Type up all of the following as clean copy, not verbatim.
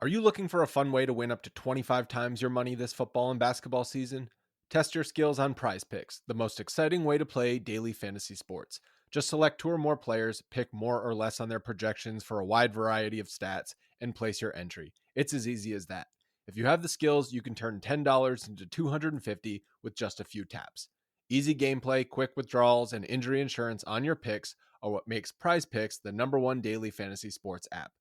Are you looking for a fun way to win up to 25 times your money this football and basketball season? Test your skills on Prize Picks, the most exciting way to play daily fantasy sports. Just select two or more players, pick more or less on their projections for a wide variety of stats, and place your entry. It's as easy as that. If you have the skills, you can turn $10 into $250 with just a few taps. Easy gameplay, quick withdrawals, and injury insurance on your picks are what makes Prize Picks the #1 daily fantasy sports app.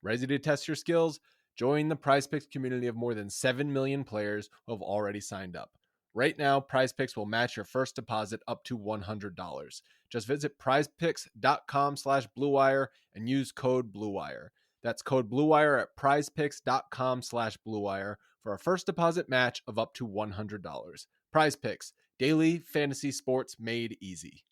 Ready to test your skills? Join the PrizePicks community of more than 7 million players who have already signed up. Right now, PrizePicks will match your first deposit up to $100. Just visit prizepicks.com/bluewire and use code BLUEWIRE. That's code BLUEWIRE at prizepicks.com/bluewire for a first deposit match of up to $100. PrizePicks, daily fantasy sports made easy.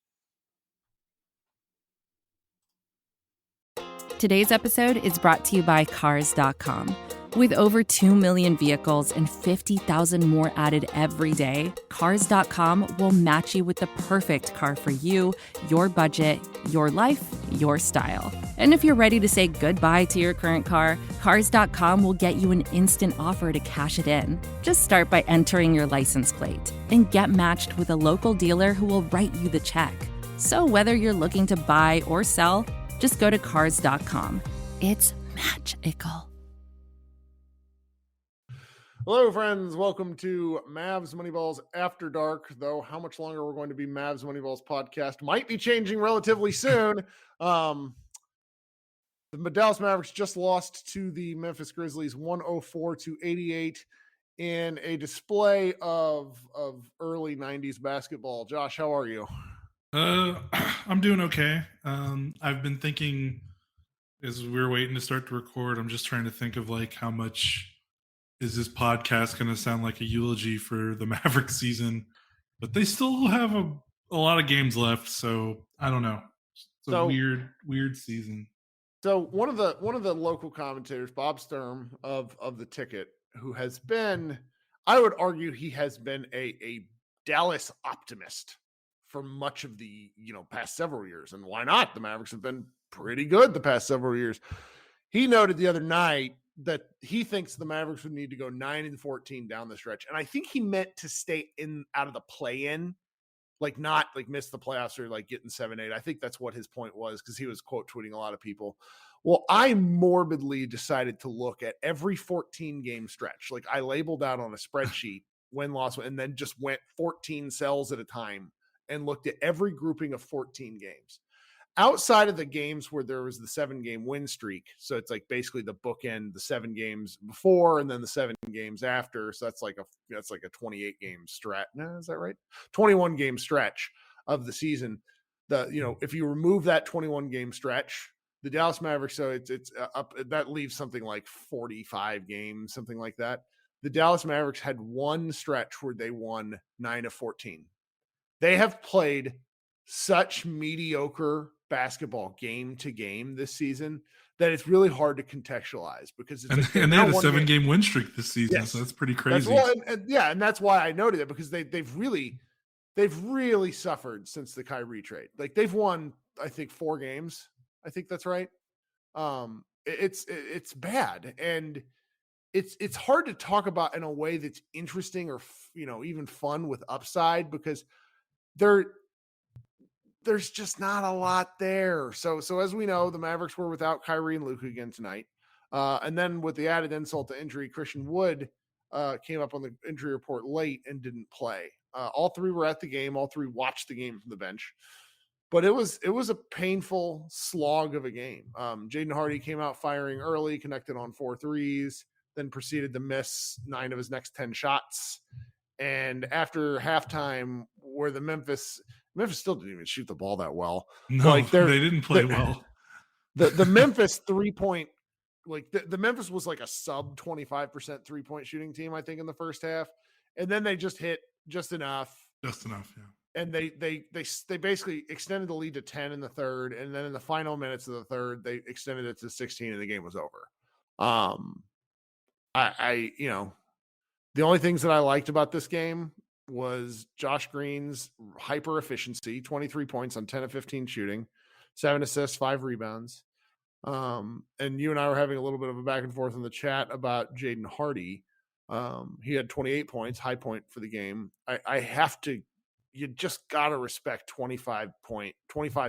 Today's episode is brought to you by Cars.com. With over 2 million vehicles and 50,000 more added every day, Cars.com will match you with the perfect car for you, your budget, your life, your style. And if you're ready to say goodbye to your current car, Cars.com will get you an instant offer to cash it in. Just start by entering your license plate and get matched with a local dealer who will write you the check. So whether you're looking to buy or sell, just go to Cars.com. It's magical. Hello, friends. Welcome to Mavs Moneyballs After Dark, though how much longer we're going to be Mavs Moneyballs podcast might be changing relatively soon. The Dallas Mavericks just lost to the Memphis Grizzlies 104-88 in a display of early 90s basketball. Josh, how are you? I'm doing okay. I've been thinking as we're waiting to start to record, I'm just trying to think of like how much is this podcast going to sound like a eulogy for the Mavericks season, but they still have a lot of games left. So I don't know. It's a weird season. So one of the local commentators, Bob Sturm of the Ticket, who has been, I would argue he has been a Dallas optimist for much of the past several years. And why not? The Mavericks have been pretty good the past several years. He noted the other night that he thinks the Mavericks would need to go 9-14 down the stretch. And I think he meant to stay out of the play-in, like not like miss the playoffs or like getting 7-8. I think that's what his point was, because he was quote tweeting a lot of people. Well, I morbidly decided to look at every 14 game stretch. Like I labeled out on a spreadsheet win, loss, and then just went 14 cells at a time and looked at every grouping of 14 games. Outside of the games where there was the 7-game win streak, so it's like basically the bookend, the 7 games before and then the 7 games after. So that's like a 28 game stretch. No, is that right? 21 game stretch of the season. If you remove that 21 game stretch, the Dallas Mavericks, so it's up, that leaves something like 45 games, something like that. The Dallas Mavericks had one stretch where they won 9 of 14. They have played such mediocre basketball game to game this season that it's really hard to contextualize, because it's and they had a 7-game win streak this season. Yes. So that's pretty crazy. And that's why I noted it, because they've really suffered since the Kyrie trade. Like they've won, I think, 4 games. I think that's right. It's bad, and it's hard to talk about in a way that's interesting or even fun with upside, because there's just not a lot there. So as we know, the Mavericks were without Kyrie and Luka again tonight. And then with the added insult to injury, Christian Wood came up on the injury report late and didn't play. All 3 were at the game. All 3 watched the game from the bench. But it was a painful slog of a game. Jaden Hardy came out firing early, connected on 4 threes, then proceeded to miss 9 of his next 10 shots. And after halftime, where the Memphis still didn't even shoot the ball that well. No, like they didn't play well. The Memphis 3-point, like the Memphis was like a sub 25% 3-point shooting team, I think, in the first half. And then they just hit just enough. Just enough, yeah. And they basically extended the lead to 10 in the third. And then in the final minutes of the third, they extended it to 16 and the game was over. The only things that I liked about this game was Josh Green's hyper efficiency, 23 points on 10 of 15 shooting, 7 assists, 5 rebounds. And you and I were having a little bit of a back and forth in the chat about Jaden Hardy. He had 28 points, high point for the game. I have to, you just got to respect 25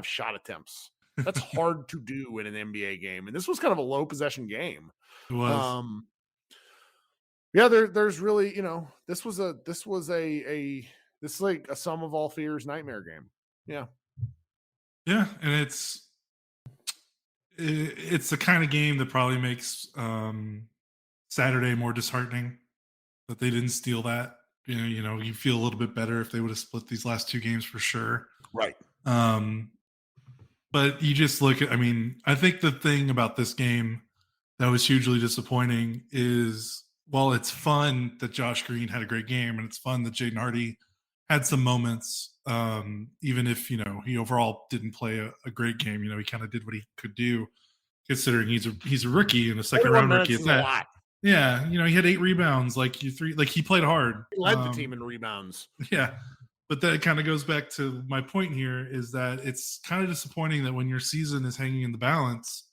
shot attempts. That's hard to do in an NBA game. And this was kind of a low possession game. It was. Yeah, there's really, this is like a sum of all fears nightmare game. Yeah. Yeah. And it's the kind of game that probably makes Saturday more disheartening that they didn't steal that. You feel a little bit better if they would have split these last two games for sure. Right. But you just look at, I think the thing about this game that was hugely disappointing is, while it's fun that Josh Green had a great game and it's fun that Jaden Hardy had some moments, even if, he overall didn't play a great game, he kind of did what he could do, considering he's a rookie and a second round rookie at that. Yeah. He had 8 rebounds, he played hard. He led the team in rebounds. Yeah. But that kind of goes back to my point here, is that it's kind of disappointing that when your season is hanging in the balance,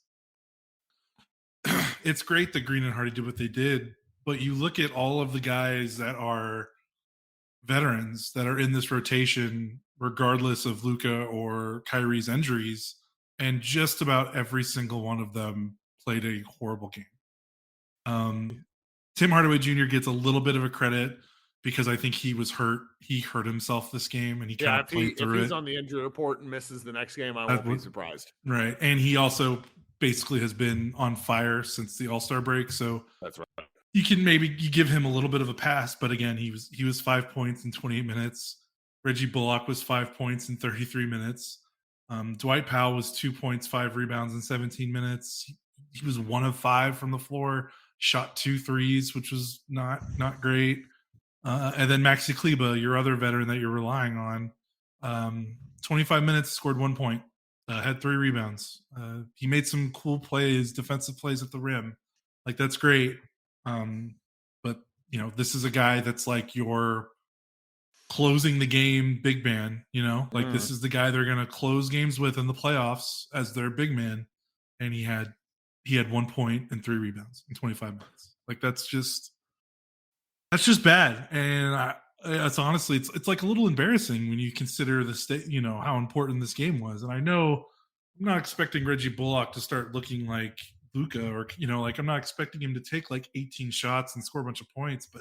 it's great that Green and Hardy did what they did, but you look at all of the guys that are veterans that are in this rotation, regardless of Luka or Kyrie's injuries, and just about every single one of them played a horrible game. Tim Hardaway Jr. gets a little bit of a credit because I think he was hurt. He hurt himself this game, and he kind of played through it. If he's on the injury report and misses the next game, I won't be surprised. Right, and he also basically has been on fire since the All-Star break, so that's right. You give him a little bit of a pass, but again, he was 5 points in 28 minutes. Reggie Bullock was 5 points in 33 minutes. Dwight Powell was 2 points, 5 rebounds in 17 minutes. He was 1 of 5 from the floor, shot 2 threes, which was not great. And then Maxi Kleba, your other veteran that you're relying on, 25 minutes, scored 1 point, had 3 rebounds. He made some cool plays, defensive plays at the rim. That's great. But this is a guy that's like your closing the game big man, this is the guy they're going to close games with in the playoffs as their big man. And he had 1 point and 3 rebounds in 25 minutes. That's just bad. And it's honestly, it's like a little embarrassing when you consider the state, how important this game was. And I know I'm not expecting Reggie Bullock to start looking like Luka, or I'm not expecting him to take 18 shots and score a bunch of points, but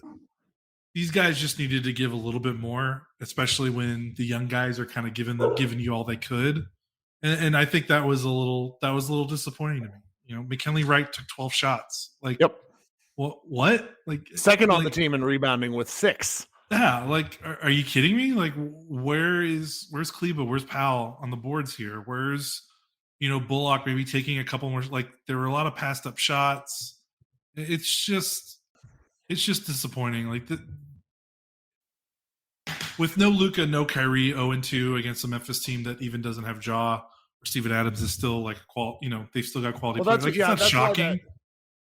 these guys just needed to give a little bit more, especially when the young guys are kind of giving you all they could. And I think that was a little disappointing to me. McKinley Wright took 12 shots. Yep. What? Second on the team in rebounding with 6. Yeah. Are you kidding me? Where's Kleba? Where's Powell on the boards here? Where's, Bullock maybe taking a couple more? There were a lot of passed up shots. It's just disappointing. With no Luka, no Kyrie, 0-2 against a Memphis team that even doesn't have Ja, or Steven Adams is still they've still got quality players. It's not shocking.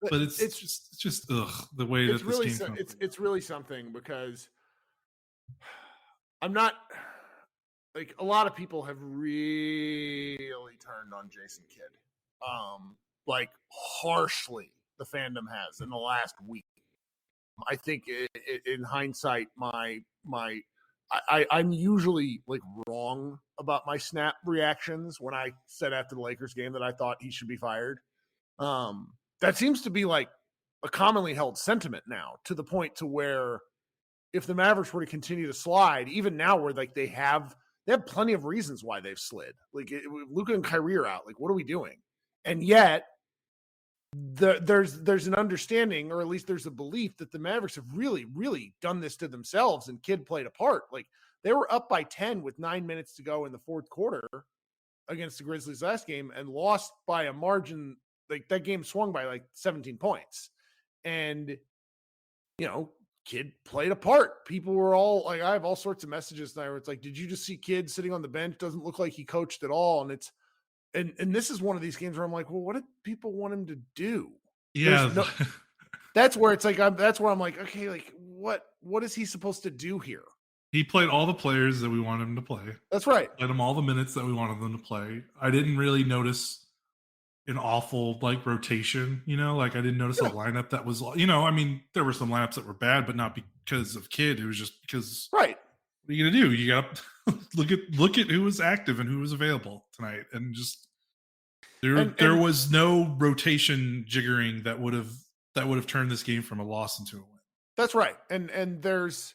But it's just the way that really this game it's really something, because I'm not, a lot of people have really turned on Jason Kidd, harshly. The fandom has in the last week. I think in hindsight, I'm usually wrong about my snap reactions when I said after the Lakers game that I thought he should be fired. That seems to be a commonly held sentiment now, to the point to where if the Mavericks were to continue to slide, even now where they have plenty of reasons why they've slid. Luka and Kyrie are out. What are we doing? And yet there's an understanding, or at least there's a belief, that the Mavericks have really, really done this to themselves, and Kidd played a part. They were up by 10 with 9 minutes to go in the fourth quarter against the Grizzlies last game, and lost by a margin. That game swung by 17 points. And, Kidd played a part. People were all I have all sorts of messages now where it's did you just see Kidd sitting on the bench? Doesn't look like he coached at all. And it's, and this is one of these games where I'm well, what did people want him to do? Yeah. That's where it's that's where I'm okay, what is he supposed to do here? He played all the players that we wanted him to play. That's right. Played him all the minutes that we wanted them to play. I didn't really notice an awful like rotation, like I didn't notice a lineup that was, I mean, there were some lineups that were bad, but not because of Kidd. It was just because, right. What are you gonna do? You got to look at who was active and who was available tonight, and just there was no rotation jiggering that would have turned this game from a loss into a win. That's right, and there's,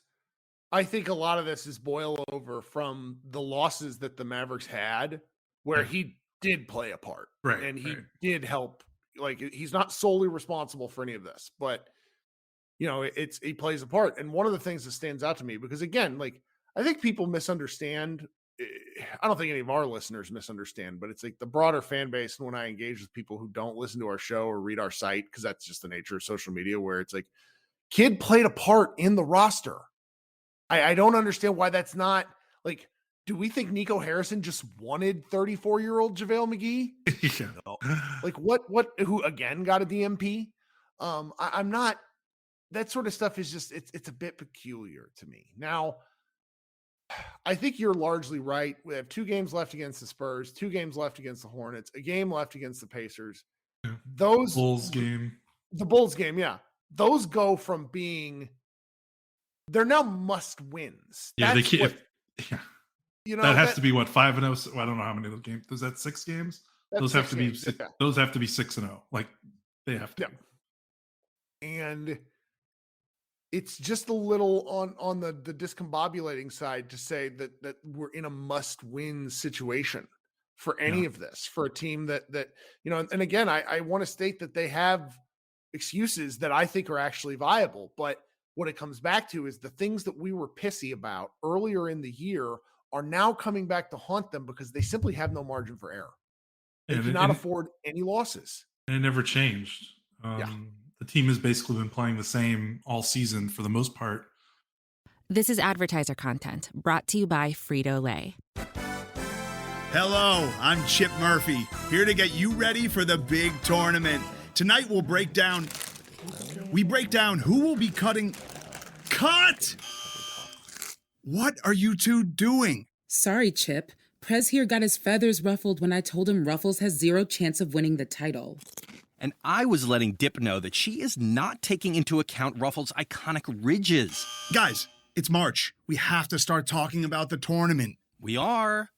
I think a lot of this is boil over from the losses that the Mavericks had, where he did play a part, right, and he did help. Like, he's not solely responsible for any of this, but he plays a part. And one of the things that stands out to me, because again, like, I think people misunderstand. I don't think any of our listeners misunderstand, but it's like the broader fan base. And when I engage with people who don't listen to our show or read our site, because that's just the nature of social media, where it's like, Kidd played a part in the roster. I don't understand why that's not like, do we think Nico Harrison just wanted 34-year-old JaVale McGee? Yeah. No. Like who again got a DMP? I'm not, that sort of stuff is just, it's a bit peculiar to me. Now, I think you're largely right. We have 2 games left against the Spurs, 2 games left against the Hornets, a game left against the Pacers. Yeah. The Bulls game. Yeah. Those go from being, they're now must wins. Yeah. That's they can't. That has to be what, 5-0. I don't know how many of those games. Is that 6 games? Those have to be. Yeah. Those have to be 6-0. Like, they have to. Yeah. And it's just a little on the discombobulating side to say that we're in a must-win situation for any of this, for a team that and again, I want to state that they have excuses that I think are actually viable, but what it comes back to is the things that we were pissy about earlier in the year are now coming back to haunt them because they simply have no margin for error. They cannot afford any losses. And it never changed. The team has basically been playing the same all season for the most part. This is advertiser content brought to you by Frito-Lay. Hello, I'm Chip Murphy, here to get you ready for the big tournament. Tonight we'll break down who will be cutting. Cut! What are you two doing? Sorry, Chip. Prez here got his feathers ruffled when I told him Ruffles has 0 chance of winning the title. And I was letting Dip know that she is not taking into account Ruffles' iconic ridges. Guys, it's March. We have to start talking about the tournament. We are.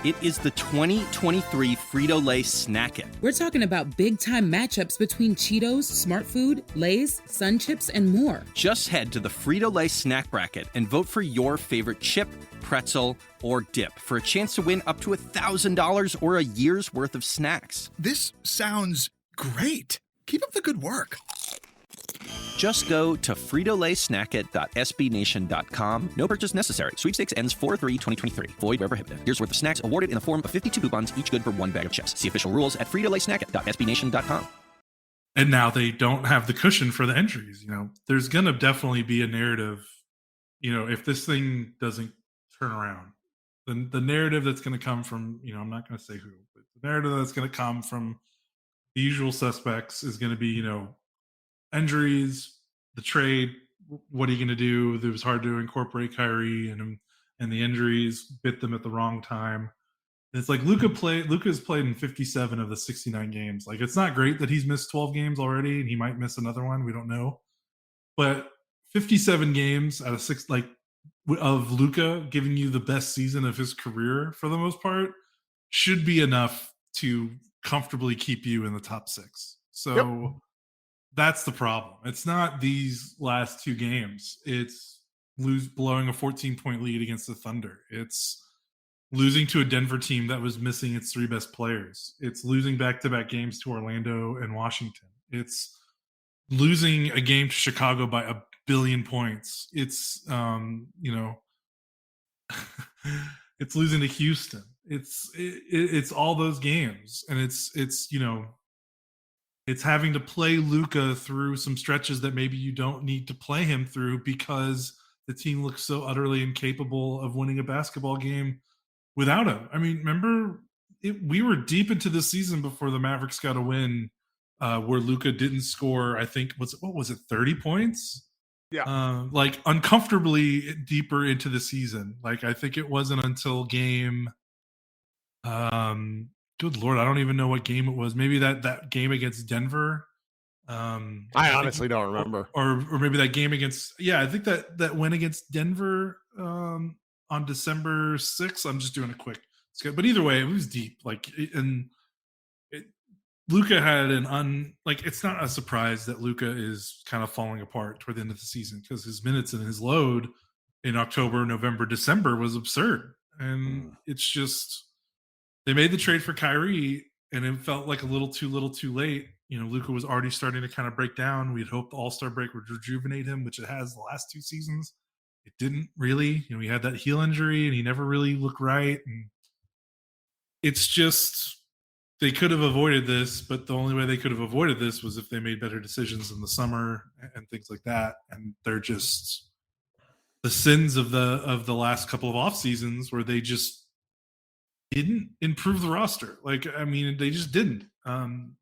It is the 2023 Frito-Lay Snack It. We're talking about big-time matchups between Cheetos, Smart Food, Lay's, Sun Chips, and more. Just head to the Frito-Lay Snack Bracket and vote for your favorite chip, pretzel, or dip for a chance to win up to $1,000 or a year's worth of snacks. This sounds great. Keep up the good work. Just go to fritolaysnackit.sbnation.com. No purchase necessary. Sweepstakes ends 4/3/2023. Void where prohibited. Here's worth of snacks awarded in the form of 52 coupons, each good for 1 bag of chips. See official rules at fritolaysnackit.sbnation.com. And now they don't have the cushion for the injuries. There's going to definitely be a narrative, if this thing doesn't turn around. The narrative that's going to come from, I'm not going to say who, but the narrative that's going to come from the usual suspects is going to be, injuries, the trade. What are you going to do? It was hard to incorporate Kyrie, and the injuries bit them at the wrong time. And it's like Luka's played in 57 of the 69 games. Like, it's not great that he's missed 12 games already, and he might miss another one. We don't know, but 57 games out of 6, like, of Luka giving you the best season of his career for the most part should be enough to comfortably keep you in the top 6. So that's the problem. It's not these last 2 games. It's blowing a 14-point lead against the Thunder. It's losing to a Denver team that was missing its 3 best players. It's losing back-to-back games to Orlando and Washington. It's losing a game to Chicago by 1 billion points. It's it's losing to Houston. It's all those games, and it's having to play Luka through some stretches that maybe you don't need to play him through because the team looks so utterly incapable of winning a basketball game without him. I mean, remember, we were deep into the season before the Mavericks got a win where Luka didn't score, I think, 30 points? Yeah. Like, uncomfortably deeper into the season. Like, I think it wasn't until game good Lord, I don't even know what game it was. Maybe that game against Denver. I honestly don't remember. Or maybe that game against, I think that win against Denver on December 6th. I'm just doing a quick skip. But either way, it was deep. Luka had it's not a surprise that Luka is kind of falling apart toward the end of the season, because his minutes and his load in October, November, December was absurd. And it's just, they made the trade for Kyrie and it felt like a little too late. Luka was already starting to kind of break down. We'd hoped the All-Star break would rejuvenate him, which it has the last 2 seasons. It didn't really. He had that heel injury and he never really looked right. And it's just, they could have avoided this, but the only way they could have avoided this was if they made better decisions in the summer and things like that. And they're just the sins of the last couple of off seasons, where they just didn't improve the roster. They just didn't.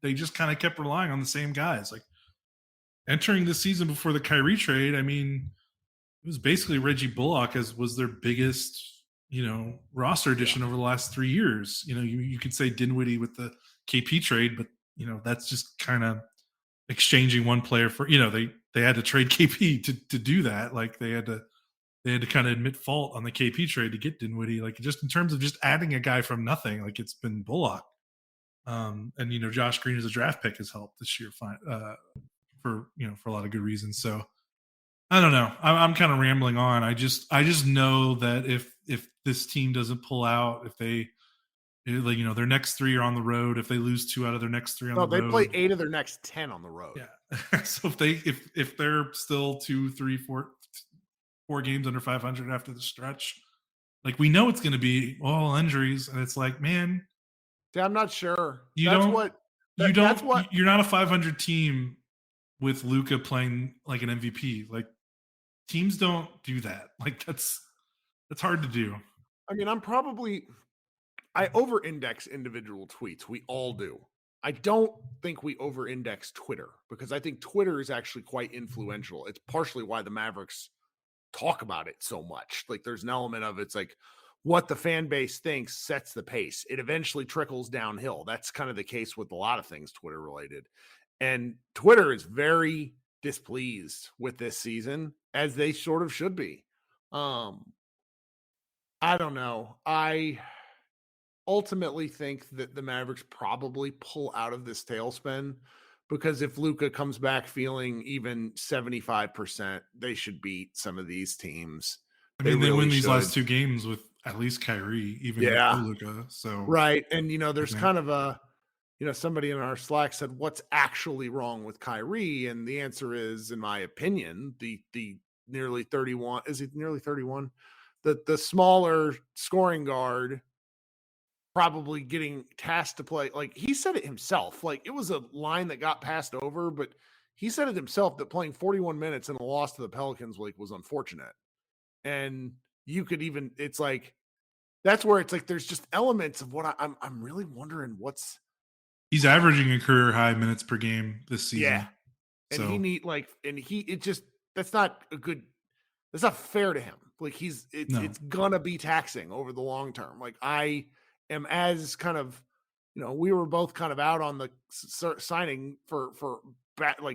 They just kind of kept relying on the same guys. Like, entering the season before the Kyrie trade, it was basically Reggie Bullock was their biggest, roster addition over the last 3 years. You could say Dinwiddie with the KP trade, but that's just kind of exchanging one player for, they had to trade KP to do that. Like, they had to kind of admit fault on the KP trade to get Dinwiddie. Like, just in terms of just adding a guy from nothing, like, it's been Bullock. And Josh Green as a draft pick has helped this year for a lot of good reasons. So I don't know. I'm kind of rambling on. I just know that if this team doesn't pull out, if they, their next 3 are on the road, if they lose 2 out of their next 3 on the road. No, they play 8 of their next 10 on the road. Yeah. So if they're still 2, 3, 4 games under 500 after the stretch, like, we know it's going to be all injuries, and it's like, man, I'm not sure. You're not a 500 team with Luka playing like an MVP. Like, teams don't do that. Like, that's hard to do. I over-index individual tweets. We all do. I don't think we over-index Twitter, because I think Twitter is actually quite influential. It's partially why the Mavericks talk about it so much. Like, there's an element of, it's like, what the fan base thinks sets the pace. It eventually trickles downhill. That's kind of the case with a lot of things Twitter related. And Twitter is very displeased with this season, as they sort of should be. I don't know. I ultimately think that the Mavericks probably pull out of this tailspin, because if Luka comes back feeling even 75%, they should beat some of these teams. They really win these last 2 games with at least Kyrie, even with Luka. So right. And there's kind of a, somebody in our Slack said, what's actually wrong with Kyrie? And the answer is, in my opinion, the nearly 31, is he nearly 31? The smaller scoring guard probably getting tasked to play. Like, he said it himself. Like, it was a line that got passed over, but he said it himself, that playing 41 minutes in a loss to the Pelicans was unfortunate. And you could even, it's like, that's where it's like, there's just elements of what I'm really wondering what's. He's averaging a career high minutes per game this season. Yeah. And that's not fair to him. Like, it's gonna be taxing over the long term. Like, I am as kind of, we were both kind of out on the signing for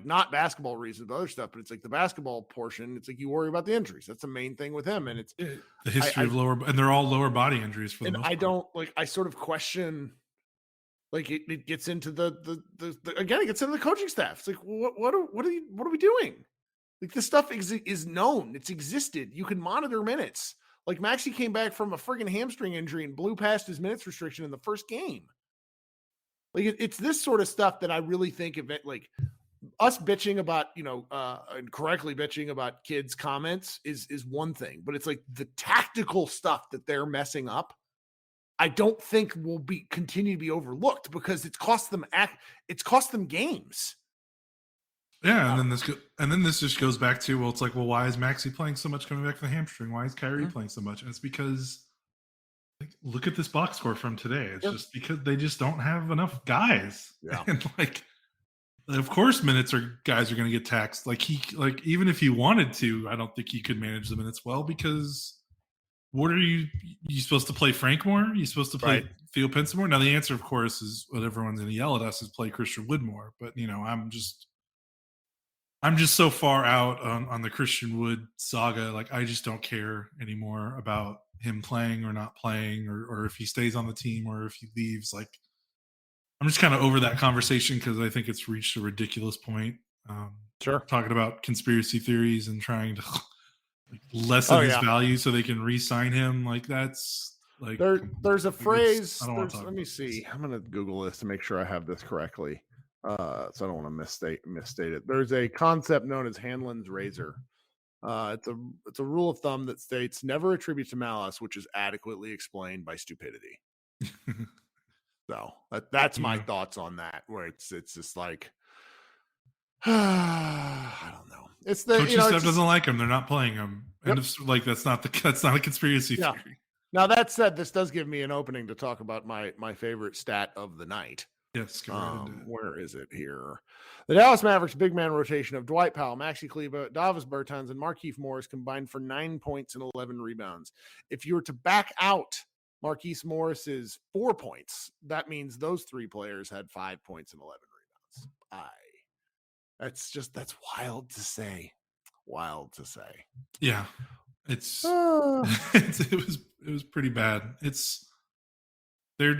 not basketball reasons, but other stuff. But it's like the basketball portion, it's like you worry about the injuries. That's the main thing with him. And it's the history of and they're all lower body injuries for the most part. I don't I sort of question, like, it gets into the again, it gets into the coaching staff. It's like, what are we doing? Like, this stuff is known. It's existed. You can monitor minutes. Like, Maxey came back from a friggin' hamstring injury and blew past his minutes restriction in the first game. Like, it's this sort of stuff that I really think of it, like, us bitching about, and correctly bitching about kids' comments is one thing, but it's like the tactical stuff that they're messing up, I don't think will continue to be overlooked, because it's cost them games. Yeah, and then this just goes back to, well, it's like, well, why is Maxey playing so much coming back from the hamstring? Why is Kyrie playing so much? And it's because, like, look at this box score from today. It's just because they just don't have enough guys. Yeah. And, like, of course, guys are going to get taxed. Like, even if he wanted to, I don't think he could manage the minutes well, because what are you supposed to play Frank more? Are you supposed to play Theo Pinson more? Now the answer, of course, is what everyone's going to yell at us is play Christian Wood more. But I'm just so far out on the Christian Wood saga. Like, I just don't care anymore about him playing or not playing, or if he stays on the team or if he leaves. Like, I'm just kind of over that conversation because I think it's reached a ridiculous point. Sure. Talking about conspiracy theories and trying to lessen his value so they can re-sign him. Like, that's like there's a phrase. Let me see. I'm going to Google this to make sure I have this correctly. So I don't want to misstate it. There's a concept known as Hanlon's razor. It's a rule of thumb that states never attribute to malice, which is adequately explained by stupidity. So that's my thoughts on that. Where it's just like, I don't know. It's the coaching staff doesn't like him. They're not playing him. Yep. And that's not a conspiracy theory. Now that said, this does give me an opening to talk about my favorite stat of the night. Yes. Where is it here? The Dallas Mavericks big man rotation of Dwight Powell, Maxi Kleber, Davis Bertans, and Markieff Morris combined for 9 points and 11 rebounds. If you were to back out Markieff Morris's 4 points, that means those 3 players had 5 points and 11 rebounds. That's wild to say. Wild to say. Yeah. It was pretty bad. It's very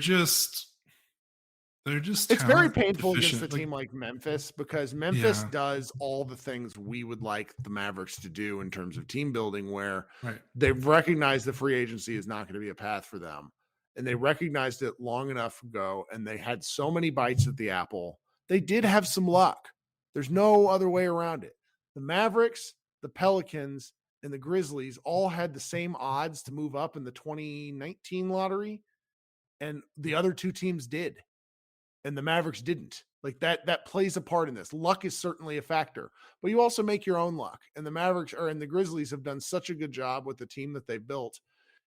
painful against a team like Memphis, because Memphis does all the things we would like the Mavericks to do in terms of team building, where they've recognized the free agency is not going to be a path for them. And they recognized it long enough ago, and they had so many bites at the apple. They did have some luck. There's no other way around it. The Mavericks, the Pelicans, and the Grizzlies all had the same odds to move up in the 2019 lottery, and the other 2 teams did. And the Mavericks didn't. Like, that plays a part in this. Luck is certainly a factor, but you also make your own luck. And the Mavericks and the Grizzlies have done such a good job with the team that they've built.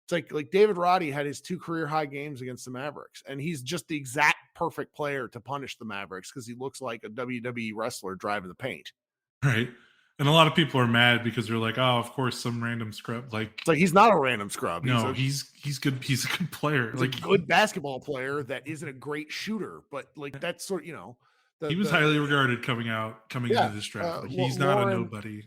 It's like David Roddy had his 2 career high games against the Mavericks, and he's just the exact perfect player to punish the Mavericks because he looks like a WWE wrestler driving the paint. Right. And a lot of people are mad because they're like, oh, of course, some random scrub. Like, it's like, he's not a random scrub. No, he's good. He's a good player. He's like a good basketball player that isn't a great shooter, but like that's sort of, he was highly regarded coming into this draft. Like, he's not a nobody.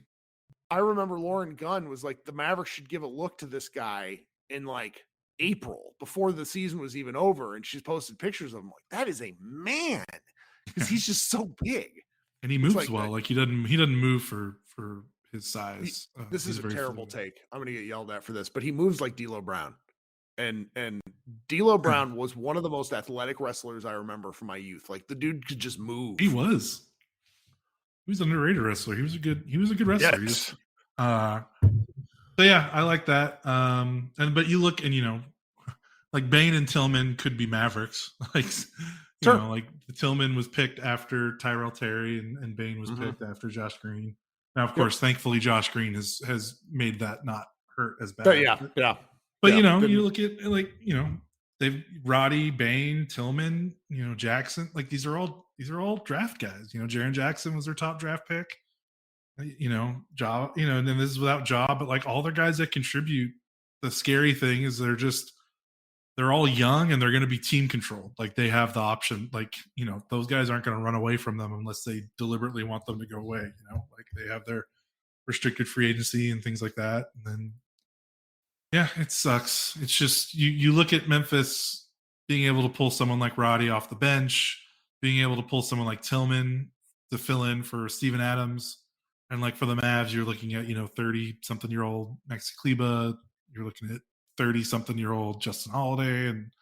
I remember Lauren Gunn was like, the Mavericks should give a look to this guy in like April before the season was even over, and she's posted pictures of him. Like, that is a man, because he's just so big. And he moves well. Like, he doesn't move for his size. This is a terrible take. I'm going to get yelled at for this, but he moves like D'Lo Brown. And D'Lo Brown was one of the most athletic wrestlers I remember from my youth. Like, the dude could just move. He was an underrated wrestler. He was a good wrestler. Yes. So yeah, I like that. But you look and like Bane and Tillman could be Mavericks. Like, sure. Like Tillman was picked after Tyrell Terry and Bane was picked after Josh Green. Now, of course, thankfully Josh Green has made that not hurt as bad. But you look at they've Roddy, Bane, Tillman, Jackson. Like, these are all draft guys. Jaren Jackson was their top draft pick. Ja, and then this is without Ja, but like all their guys that contribute. The scary thing is they're all young and they're going to be team controlled. Like, they have the option. Like, those guys aren't going to run away from them unless they deliberately want them to go away. Like, they have their restricted free agency and things like that. And then, yeah, it sucks. It's just, you look at Memphis being able to pull someone like Roddy off the bench, being able to pull someone like Tillman to fill in for Steven Adams. And like for the Mavs, you're looking at, 30-something-year-old Maxi Kleber. You're looking at 30-something-year-old Justin Holiday and,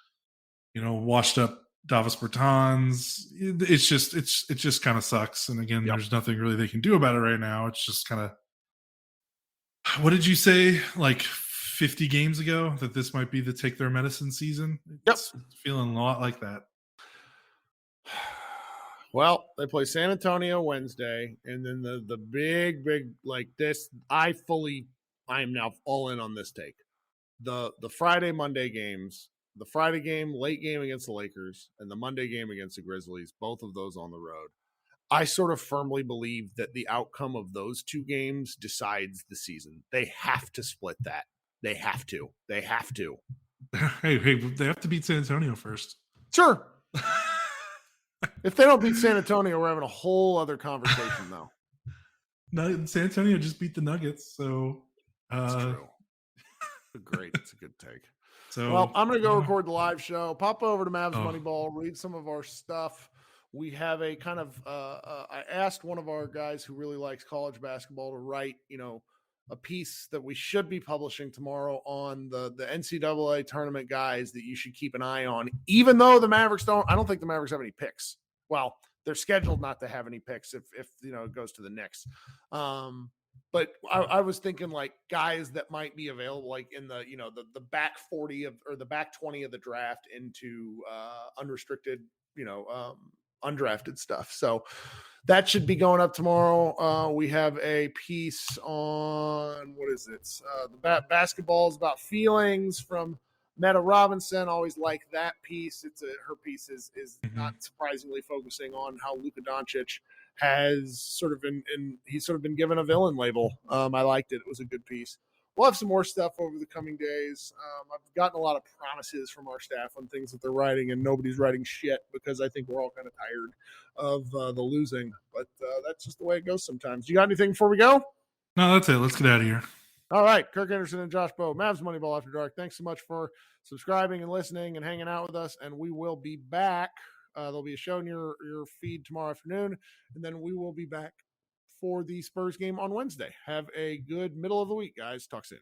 washed up Davis Bertans. It just kind of sucks. And again, there's nothing really they can do about it right now. It's just kind of, what did you say? Like 50 games ago that this might be the take their medicine season? It's feeling a lot like that. Well, they play San Antonio Wednesday, and then the big like this. I am now all in on this take. The Friday Monday games, the Friday game, late game against the Lakers, and the Monday game against the Grizzlies, both of those on the road. I sort of firmly believe that the outcome of those 2 games decides the season. They have to split that. They have to. Hey, they have to beat San Antonio first. Sure. If they don't beat San Antonio, we're having a whole other conversation, though. No, San Antonio just beat the Nuggets, so That's true. Great. It's a good take. So, well, I'm going to go record the live show. Pop over to Mavs Moneyball, read some of our stuff. We have a kind of I asked one of our guys who really likes college basketball to write, a piece that we should be publishing tomorrow on the NCAA tournament guys that you should keep an eye on, even though the Mavericks I don't think the Mavericks have any picks. Well, they're scheduled not to have any picks if it goes to the Knicks. But I was thinking like guys that might be available, like in the the back 40 or the back 20 of the draft into unrestricted, undrafted stuff. So that should be going up tomorrow. We have a piece on the basketball is about feelings from Meta Robinson. Always like that piece. Her piece is not surprisingly focusing on how Luka Doncic has sort of been given a villain label. I liked it. It was a good piece. We'll have some more stuff over the coming days. I've gotten a lot of promises from our staff on things that they're writing, and nobody's writing shit because I think we're all kind of tired of the losing. But that's just the way it goes sometimes. You got anything before we go? No, that's it. Let's get out of here. All right. Kirk Anderson and Josh Bowe, Mavs Moneyball After Dark. Thanks so much for subscribing and listening and hanging out with us. And we will be back. There'll be a show in your feed tomorrow afternoon, and then we will be back for the Spurs game on Wednesday. Have a good middle of the week, guys. Talk soon.